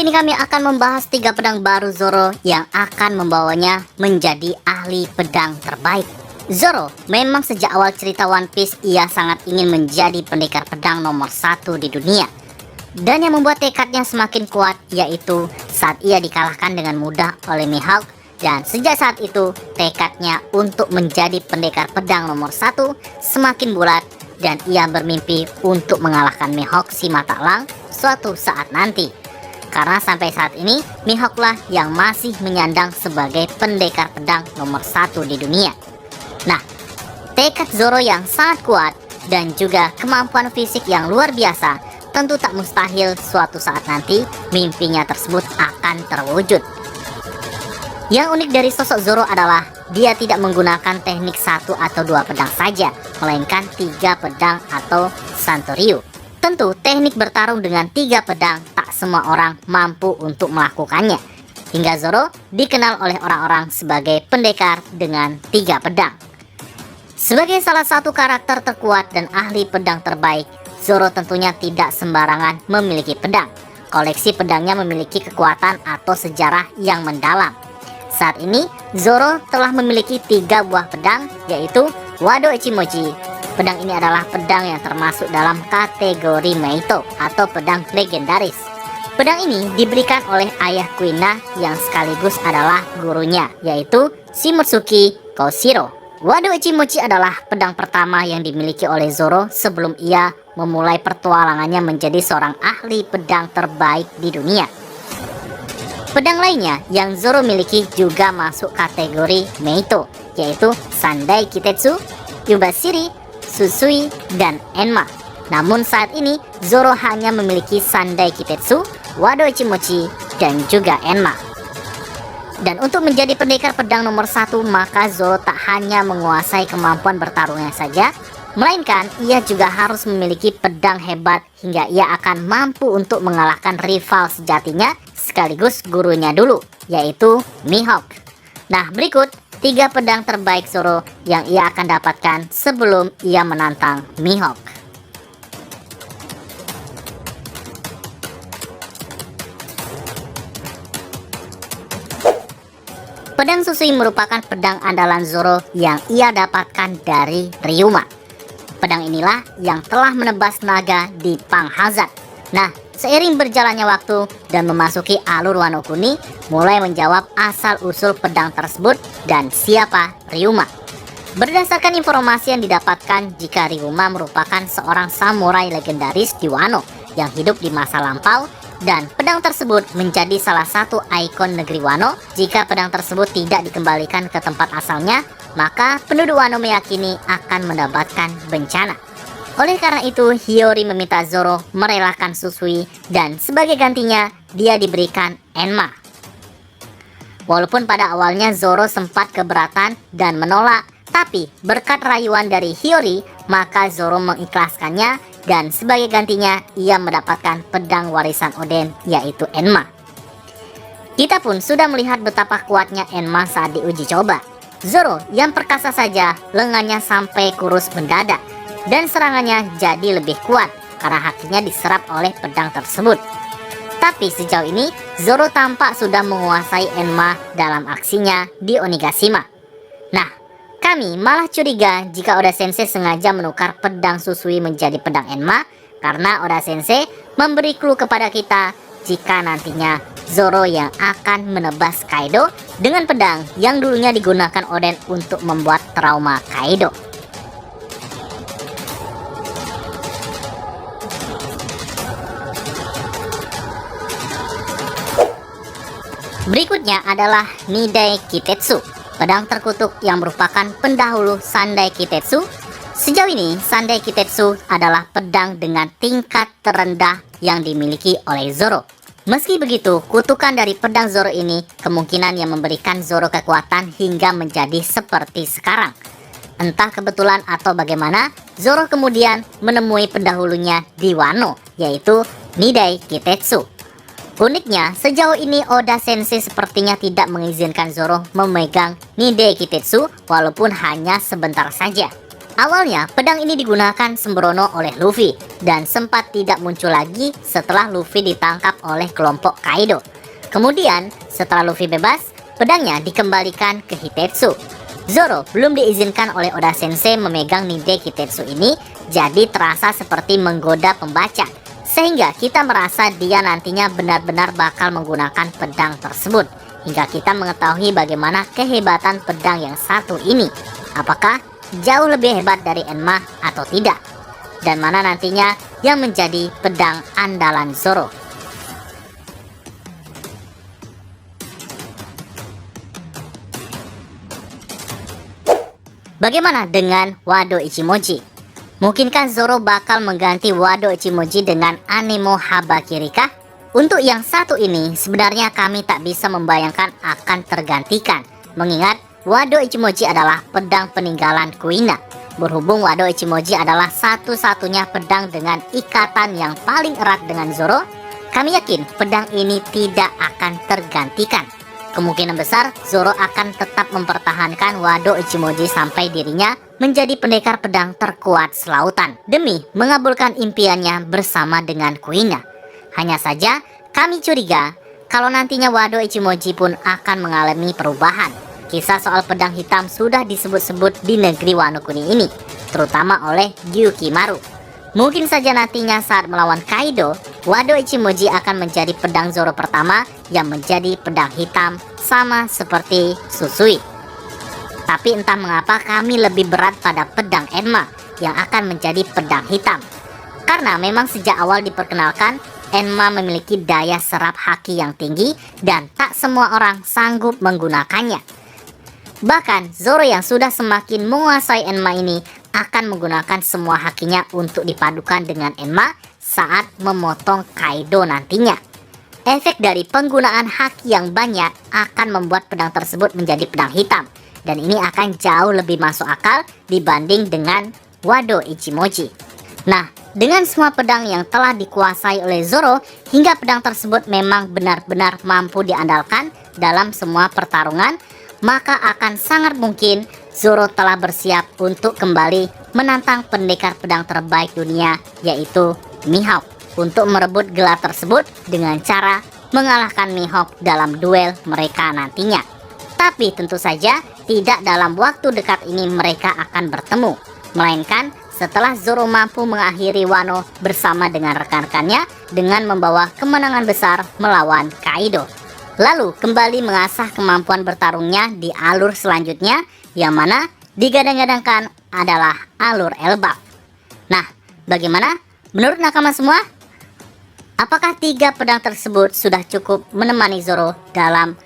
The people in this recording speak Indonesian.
ini kami akan membahas 3 pedang baru Zoro yang akan membawanya menjadi ahli pedang terbaik. Zoro memang sejak awal cerita One Piece ia sangat ingin menjadi pendekar pedang nomor 1 di dunia. Dan yang membuat tekadnya semakin kuat yaitu saat ia dikalahkan dengan mudah oleh Mihawk. Dan sejak saat itu tekadnya untuk menjadi pendekar pedang nomor 1 semakin bulat. Dan ia bermimpi untuk mengalahkan Mihawk si mata elang suatu saat nanti. Karena sampai saat ini Mihawk lah yang masih menyandang sebagai pendekar pedang nomor 1 di dunia. Nah, tekad Zoro yang sangat kuat dan juga kemampuan fisik yang luar biasa, tentu tak mustahil suatu saat nanti mimpinya tersebut akan terwujud. Yang unik dari sosok Zoro adalah dia tidak menggunakan teknik 1 atau 2 pedang saja, melainkan 3 pedang atau Santoryu. Tentu teknik bertarung dengan 3 pedang tak semua orang mampu untuk melakukannya. Hingga Zoro dikenal oleh orang-orang sebagai pendekar dengan 3 pedang. Sebagai salah satu karakter terkuat dan ahli pedang terbaik, Zoro tentunya tidak sembarangan memiliki pedang. Koleksi pedangnya memiliki kekuatan atau sejarah yang mendalam. Saat ini Zoro telah memiliki 3 buah pedang, yaitu Wado Ichimochi. Pedang ini adalah pedang yang termasuk dalam kategori Meito atau pedang legendaris. Pedang ini diberikan oleh ayah Kuina yang sekaligus adalah gurunya, yaitu Shimotsuki Koshiro. Wado Ichimochi adalah pedang pertama yang dimiliki oleh Zoro sebelum ia memulai petualangannya menjadi seorang ahli pedang terbaik di dunia. Pedang lainnya yang Zoro miliki juga masuk kategori Meito, yaitu Sandai Kitetsu, Yubashiri, Susui, dan Enma. Namun saat ini Zoro hanya memiliki Sandai Kitetsu, Wado Ichimochi, dan juga Enma. Dan untuk menjadi pendekar pedang nomor 1, maka Zoro tak hanya menguasai kemampuan bertarungnya saja, melainkan ia juga harus memiliki pedang hebat hingga ia akan mampu untuk mengalahkan rival sejatinya sekaligus gurunya dulu, yaitu Mihawk. Nah, berikut 3 pedang terbaik Zoro yang ia akan dapatkan sebelum ia menantang Mihawk. Pedang Susui merupakan pedang andalan Zoro yang ia dapatkan dari Ryuma. Pedang inilah yang telah menebas naga di Pang Hazard. Nah, seiring berjalannya waktu dan memasuki alur Wano Kuni, mulai menjawab asal-usul pedang tersebut dan siapa Ryuma. Berdasarkan informasi yang didapatkan, jika Ryuma merupakan seorang samurai legendaris di Wano yang hidup di masa lampau, dan pedang tersebut menjadi salah satu ikon negeri Wano. Jika pedang tersebut tidak dikembalikan ke tempat asalnya, maka penduduk Wano meyakini akan mendapatkan bencana. Oleh karena itu, Hiyori meminta Zoro merelakan Susui dan sebagai gantinya dia diberikan Enma. Walaupun pada awalnya Zoro sempat keberatan dan menolak, tapi berkat rayuan dari Hiyori, maka Zoro mengikhlaskannya dan sebagai gantinya ia mendapatkan pedang warisan Oden, yaitu Enma. Kita pun sudah melihat betapa kuatnya Enma saat diuji coba. Zoro yang perkasa saja lengannya sampai kurus mendadak. Dan serangannya jadi lebih kuat karena hakinya diserap oleh pedang tersebut. Tapi sejauh ini Zoro tampak sudah menguasai Enma dalam aksinya di Onigashima. Nah, kami malah curiga jika Oda Sensei sengaja menukar pedang Susui menjadi pedang Enma, karena Oda Sensei memberi clue kepada kita jika nantinya Zoro yang akan menebas Kaido dengan pedang yang dulunya digunakan Oden untuk membuat trauma Kaido. Berikutnya adalah Nidai Kitetsu, pedang terkutuk yang merupakan pendahulu Sandai Kitetsu. Sejauh ini Sandai Kitetsu adalah pedang dengan tingkat terendah yang dimiliki oleh Zoro. Meski begitu, kutukan dari pedang Zoro ini kemungkinan yang memberikan Zoro kekuatan hingga menjadi seperti sekarang. Entah kebetulan atau bagaimana, Zoro kemudian menemui pendahulunya di Wano, yaitu Nidai Kitetsu. Uniknya, sejauh ini Oda Sensei sepertinya tidak mengizinkan Zoro memegang Nidai Kitetsu walaupun hanya sebentar saja. Awalnya, pedang ini digunakan sembrono oleh Luffy dan sempat tidak muncul lagi setelah Luffy ditangkap oleh kelompok Kaido. Kemudian, setelah Luffy bebas, pedangnya dikembalikan ke Hitetsu. Zoro belum diizinkan oleh Oda Sensei memegang Nide Hitetsu ini, jadi terasa seperti menggoda pembaca, sehingga kita merasa dia nantinya benar-benar bakal menggunakan pedang tersebut, hingga kita mengetahui bagaimana kehebatan pedang yang satu ini. Apakah jauh lebih hebat dari Enma atau tidak? Dan mana nantinya yang menjadi pedang andalan Zoro? Bagaimana dengan Wado Ichimonji? Mungkinkah Zoro bakal mengganti Wado Ichimonji dengan Anemo Habakiri kah? Untuk yang satu ini sebenarnya kami tak bisa membayangkan akan tergantikan, mengingat Wado Ichimonji adalah pedang peninggalan Kuina. Berhubung Wado Ichimonji adalah satu-satunya pedang dengan ikatan yang paling erat dengan Zoro, kami yakin pedang ini tidak akan tergantikan. Kemungkinan besar Zoro akan tetap mempertahankan Wado Ichimonji sampai dirinya menjadi pendekar pedang terkuat selautan, demi mengabulkan impiannya bersama dengan Kuina. Hanya saja kami curiga kalau nantinya Wado Ichimonji pun akan mengalami perubahan. Kisah soal pedang hitam sudah disebut-sebut di negeri Wano Kuni ini, terutama oleh Gyukimaru. Mungkin saja nantinya saat melawan Kaido, Wado Ichimonji akan menjadi pedang Zoro pertama yang menjadi pedang hitam, sama seperti Susui. Tapi entah mengapa kami lebih berat pada pedang Enma yang akan menjadi pedang hitam. Karena memang sejak awal diperkenalkan, Enma memiliki daya serap haki yang tinggi dan tak semua orang sanggup menggunakannya. Bahkan Zoro yang sudah semakin menguasai Enma ini akan menggunakan semua hakinya untuk dipadukan dengan Enma saat memotong Kaido nantinya. Efek dari penggunaan haki yang banyak akan membuat pedang tersebut menjadi pedang hitam, dan ini akan jauh lebih masuk akal dibanding dengan Wado Ichimonji. Nah, dengan semua pedang yang telah dikuasai oleh Zoro, hingga pedang tersebut memang benar-benar mampu diandalkan dalam semua pertarungan, maka akan sangat mungkin Zoro telah bersiap untuk kembali menantang pendekar pedang terbaik dunia, yaitu Mihawk, untuk merebut gelar tersebut dengan cara mengalahkan Mihawk dalam duel mereka nantinya. Tapi tentu saja tidak dalam waktu dekat ini mereka akan bertemu, melainkan setelah Zoro mampu mengakhiri Wano bersama dengan rekan-rekannya dengan membawa kemenangan besar melawan Kaido. Lalu kembali mengasah kemampuan bertarungnya di alur selanjutnya, yang mana digadang-gadangkan adalah alur Elbaf. Nah, bagaimana menurut nakama semua? Apakah 3 pedang tersebut sudah cukup menemani Zoro dalam